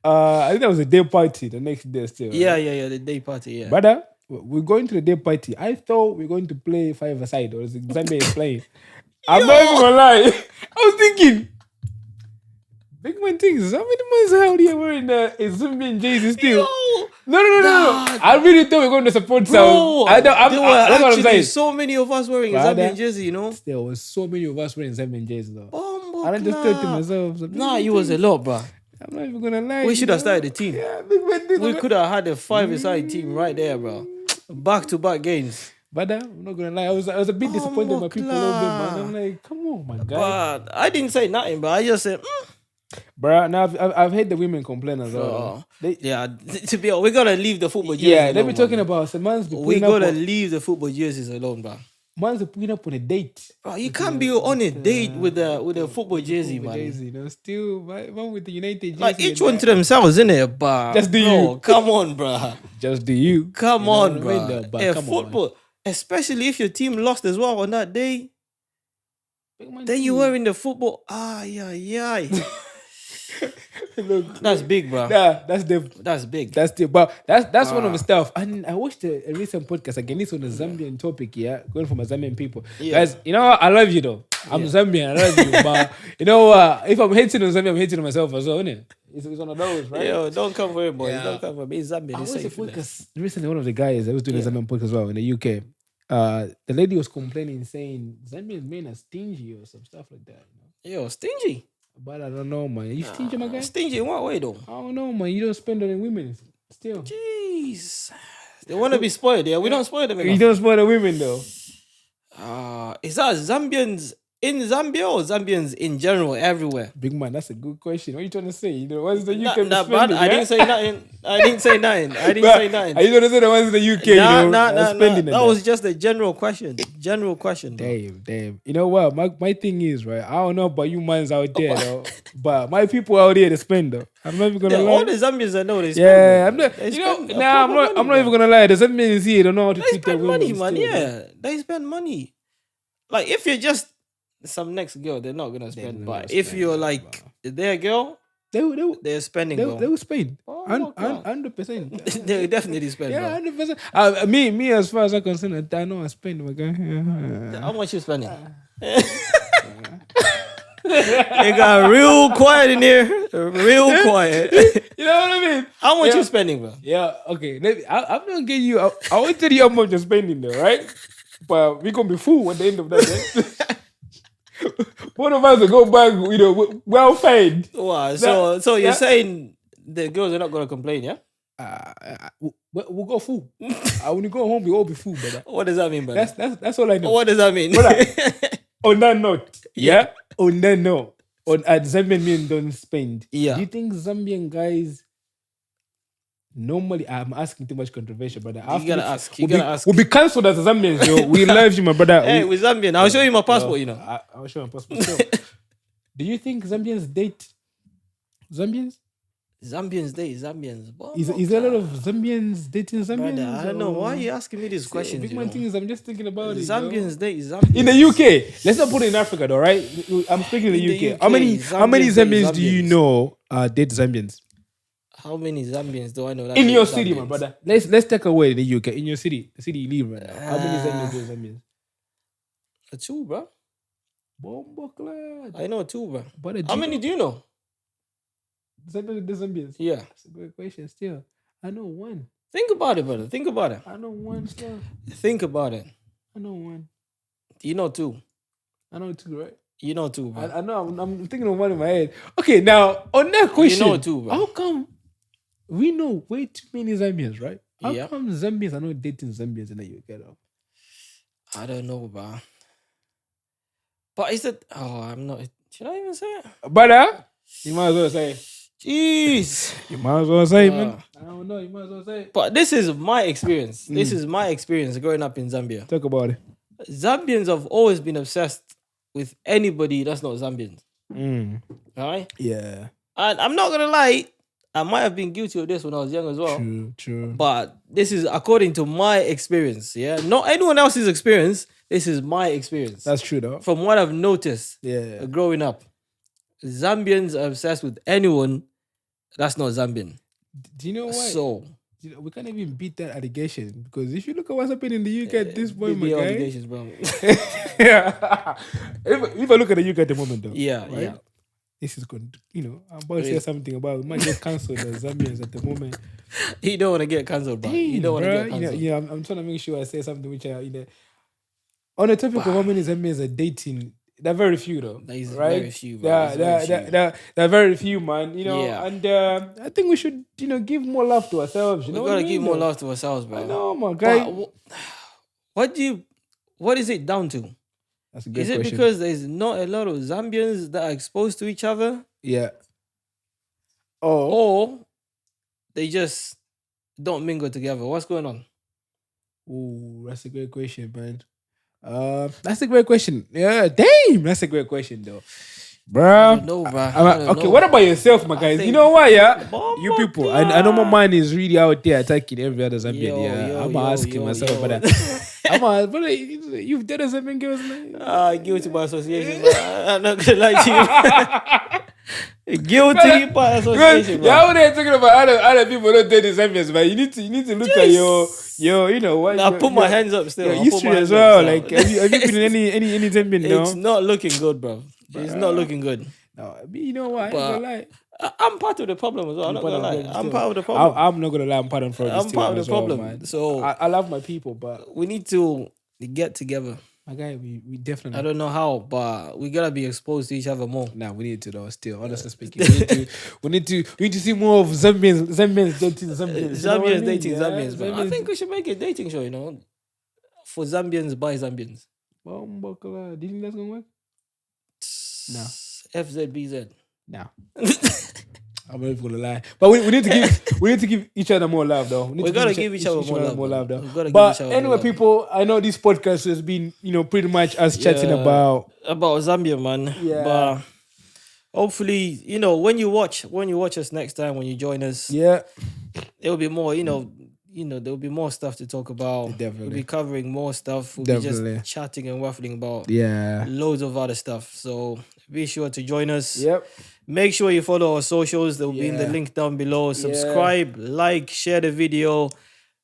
Speaker 1: I think that was a day party the next day still. Right?
Speaker 2: Yeah, the day party, yeah.
Speaker 1: But we're going to the day party. I thought we were going to play five-a-side, or Zambia is playing. I'm not even gonna lie. I was thinking, big man things. How many months out here wearing a Zambian jersey still? No. I really thought we were going to support some.
Speaker 2: There were actually so many of us wearing a Zambian jersey,
Speaker 1: There was so many of us wearing Zambian jerseys, though.
Speaker 2: I
Speaker 1: just thought to myself,
Speaker 2: you was a lot, bro.
Speaker 1: I'm not even gonna lie.
Speaker 2: We should have started the team.
Speaker 1: Yeah, big man things.
Speaker 2: We could have had a 5-a-side team right there, bro. Back-to-back games.
Speaker 1: But I'm not gonna lie, I was a bit disappointed in my people a little bit, man. I'm like, come on, my guy.
Speaker 2: But I didn't say nothing, but I just said,
Speaker 1: Bruh, now I've heard the women complain as well.
Speaker 2: To be honest, we gotta leave the football jerseys.
Speaker 1: Yeah, they'll be talking about some man's.
Speaker 2: We gotta leave the football jerseys alone, bro.
Speaker 1: Man's putting up on a date.
Speaker 2: Bro, you can't be on a date with a football jersey, man.
Speaker 1: Still, one with the United jersey.
Speaker 2: Like each one to themselves, innit? But
Speaker 1: just do you.
Speaker 2: Come on, bro.
Speaker 1: Just do you.
Speaker 2: Come on, bro. Football, especially if your team lost as well on that day. Then you were in the football. Look, that's big, bro.
Speaker 1: That's
Speaker 2: big.
Speaker 1: That's one of the stuff. And I watched a recent podcast again. It's on a Zambian topic, going from a Zambian people. Guys, you know what? I love you though. I'm Zambian. I love you, but you know what? If I'm hating on Zambia, I'm hating on myself as well, isn't it? It's one of those, right?
Speaker 2: Yo, don't come for it, boy. Don't come for me. Zambian.
Speaker 1: I watched a podcast recently. One of the guys I was doing a Zambian podcast as well in the UK. The lady was complaining, saying Zambians men are stingy or some stuff like that.
Speaker 2: Yo, stingy.
Speaker 1: But I don't know, man. You stingy, my guy?
Speaker 2: Stingy in what way, though?
Speaker 1: I don't know, man. You don't spend on the women still.
Speaker 2: Jeez. They want to be spoiled, yeah? We don't spoil them enough.
Speaker 1: You don't spoil the women, though.
Speaker 2: Is that Zambians in Zambia or Zambians in general everywhere?
Speaker 1: Big man, that's a good question. What are you trying to say? The ones in the UK
Speaker 2: spending, I didn't say nothing. I didn't say nothing. Are you
Speaker 1: trying to say the ones in the UK, spending?
Speaker 2: That was just a general question.
Speaker 1: Damn. You know what? My thing is, right? I don't know about you mans out there, though. But my people out there, they spend, though. I'm not even gonna lie.
Speaker 2: All the Zambians I know, they spend.
Speaker 1: Yeah, I'm not. I'm not even gonna lie. The Zambians here don't know how to treat their women.
Speaker 2: They spend money, man. Yeah, they spend money. Like if you're just some next girl, they're not gonna spend. But if you're like their girl, they're spending.
Speaker 1: They will spend. 100%.
Speaker 2: They definitely spend.
Speaker 1: Yeah, 100%. Me as far as I'm concerned, I know I spend. Okay.
Speaker 2: How much you spending? It got real quiet in here. Real quiet.
Speaker 1: You know what I mean?
Speaker 2: How much you spending, bro?
Speaker 1: Yeah, okay. I'm gonna get you. I won't tell you how much you're spending though, right? But we're gonna be full at the end of that day. One of us will go back, well fed.
Speaker 2: Wow. So you're saying the girls are not gonna complain, yeah?
Speaker 1: we'll go full. When you go home, we all be full, brother.
Speaker 2: What does that mean, brother?
Speaker 1: That's all I know.
Speaker 2: What does that mean?
Speaker 1: On that note, on that note, Zambian men don't spend.
Speaker 2: Yeah.
Speaker 1: Do you think Zambian guys normally? I'm asking too much controversial, brother.
Speaker 2: You gotta ask.
Speaker 1: We'll be cancelled as Zambians, yo. We love you, my brother.
Speaker 2: Hey, we're Zambian. I'll show you my passport.
Speaker 1: I'll show you my passport. So, do you think Zambians date Zambians?
Speaker 2: Zambians date Zambians.
Speaker 1: Is there a lot of Zambians dating Zambians?
Speaker 2: Brother, I don't know. Why are you asking me these questions?
Speaker 1: Big man thing is, I'm just thinking about
Speaker 2: Zambians date Zambians.
Speaker 1: In the UK, let's not put it in Africa though, right? I'm speaking in the UK. How many Zambians do you know date Zambians?
Speaker 2: How many Zambians do I know?
Speaker 1: In your city, my brother. Let's take away the UK. In your city, the city you live right now. How many Zambians do Zambians?
Speaker 2: Two, bro.
Speaker 1: Bombo-clad.
Speaker 2: I know two, bro.
Speaker 1: But
Speaker 2: how many do you know?
Speaker 1: Zambians.
Speaker 2: Yeah.
Speaker 1: That's a good question still. I know one.
Speaker 2: Think about it, brother. Think about it.
Speaker 1: I know one still.
Speaker 2: Think about it.
Speaker 1: I know one.
Speaker 2: You know two.
Speaker 1: I know two, right?
Speaker 2: You know two, bro.
Speaker 1: I know. I'm thinking of one in my head. Okay, now on that question,
Speaker 2: you know two, bro.
Speaker 1: How come we know way too many Zambians, right? How
Speaker 2: Yeah.
Speaker 1: come Zambians are not dating Zambians in the UK though?
Speaker 2: I don't know, bro. But is it? Oh, I'm not. Should I even say it?
Speaker 1: Brother, you might as well say.
Speaker 2: Jeez.
Speaker 1: You might as well say, man. I don't know. You might as well say.
Speaker 2: But this is my experience. This is my experience growing up in Zambia.
Speaker 1: Talk about it.
Speaker 2: Zambians have always been obsessed with anybody that's not Zambian. All right?
Speaker 1: Yeah.
Speaker 2: And I'm not going to lie, I might have been guilty of this when I was young as well.
Speaker 1: True.
Speaker 2: But this is according to my experience. Yeah. Not anyone else's experience. This is my experience.
Speaker 1: That's true, though.
Speaker 2: From what I've noticed growing up. Zambians are obsessed with anyone that's not Zambian.
Speaker 1: Do you know why?
Speaker 2: So
Speaker 1: we can't even beat that allegation because if you look at what's happening in the UK at this point, my guy.
Speaker 2: Allegations, bro.
Speaker 1: Yeah. If I look at the UK at the moment, though.
Speaker 2: Yeah,
Speaker 1: right?
Speaker 2: yeah.
Speaker 1: This is good. I'm about to say something about we might get cancelled as Zambians at the moment.
Speaker 2: You don't want to get cancelled, bro. You don't want to get cancelled.
Speaker 1: Yeah, I'm trying to make sure I say something which on the topic of how many Zambians are dating. There are very few though, right?
Speaker 2: Very few, bro.
Speaker 1: There are very few, man. And I think we should, give more love to ourselves.
Speaker 2: We gotta give more love to ourselves, bro.
Speaker 1: I know, my guy.
Speaker 2: What is it down to?
Speaker 1: That's a good
Speaker 2: question. Is it because there's not a lot of Zambians that are exposed to each other?
Speaker 1: Yeah.
Speaker 2: Or they just don't mingle together? What's going on?
Speaker 1: Ooh, that's a great question, man. That's a great question. Yeah, damn, that's a great question, though, bro.
Speaker 2: No, bro.
Speaker 1: Okay, what about yourself, my guys? You know what? Yeah, you people. I know my mind is really out there attacking every other Zambian. I'm asking myself, but brother, you've dated Zambian girls, man.
Speaker 2: Guilty by association. Bro. I'm not gonna lie to you. Guilty by association.
Speaker 1: You're out there talking about other people don't date the Zambians, but you need to look at your what.
Speaker 2: I put my hands up still.
Speaker 1: Your history as well. Like, have you been in any Zambian? No,
Speaker 2: it's not looking good, bro. It's not looking good.
Speaker 1: No, you know what?
Speaker 2: I'm part of the problem as well. I'm not gonna lie. I'm part of the problem.
Speaker 1: I'm not gonna lie. I'm part of the problem.
Speaker 2: I'm part of the problem.
Speaker 1: Man.
Speaker 2: So
Speaker 1: I love my people, but
Speaker 2: we need to get together.
Speaker 1: My guy, we definitely.
Speaker 2: I don't know how, but we gotta be exposed to each other more.
Speaker 1: Nah, we need to though. Still, honestly speaking, we need to see more of Zambians dating Zambians.
Speaker 2: Zambians dating Zambians. Zambians. I think we should make a dating show. For Zambians by Zambians.
Speaker 1: Do you think that's gonna work? No.
Speaker 2: FZBZ.
Speaker 1: No. I'm not even gonna lie, but we need to give each other more love, though.
Speaker 2: We gotta give each other more love,
Speaker 1: though. But anyway, people, I know this podcast has been, pretty much us chatting about
Speaker 2: Zambia, man.
Speaker 1: Yeah.
Speaker 2: But hopefully, when you watch us next time, when you join us, there'll be more. There'll be more stuff to talk about.
Speaker 1: Definitely.
Speaker 2: We'll be covering more stuff. We'll be just chatting and waffling about loads of other stuff. So be sure to join us.
Speaker 1: Yep.
Speaker 2: Make sure you follow our socials. They'll be in the link down below. Subscribe, like, share the video.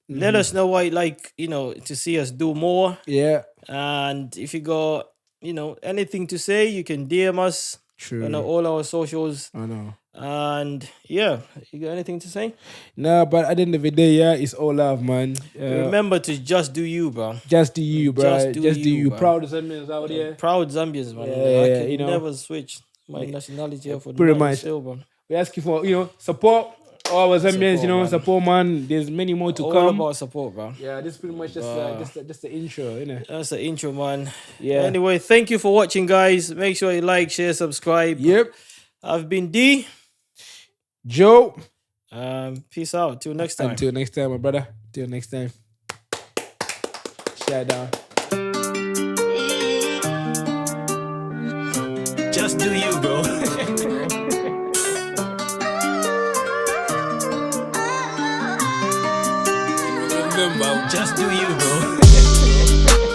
Speaker 2: Let us know what you'd like, to see us do more.
Speaker 1: Yeah.
Speaker 2: And if you got, anything to say, you can DM us.
Speaker 1: True.
Speaker 2: On all our socials.
Speaker 1: I know.
Speaker 2: And you got anything to say?
Speaker 1: Nah, but at the end of the day, it's all love, man.
Speaker 2: Remember to just do you, bro.
Speaker 1: Just do you, bro. Just do you.
Speaker 2: Bro.
Speaker 1: Proud Zambians out there.
Speaker 2: Proud Zambians, man.
Speaker 1: Yeah,
Speaker 2: I can never switch my nationality for
Speaker 1: pretty much.
Speaker 2: still, bro.
Speaker 1: We ask you for, support. All our Zambians, support, man. There's many more to come.
Speaker 2: All about support, bro.
Speaker 1: Yeah, this is pretty much just the intro, innit?
Speaker 2: That's the intro, man.
Speaker 1: Yeah.
Speaker 2: Anyway, thank you for watching, guys. Make sure you like, share, subscribe.
Speaker 1: Yep.
Speaker 2: I've been D.
Speaker 1: Joe.
Speaker 2: Peace out. Till next time.
Speaker 1: Until next time, my brother. Till next time. Shout out.
Speaker 2: Just do you, bro. Remember, just do you, bro.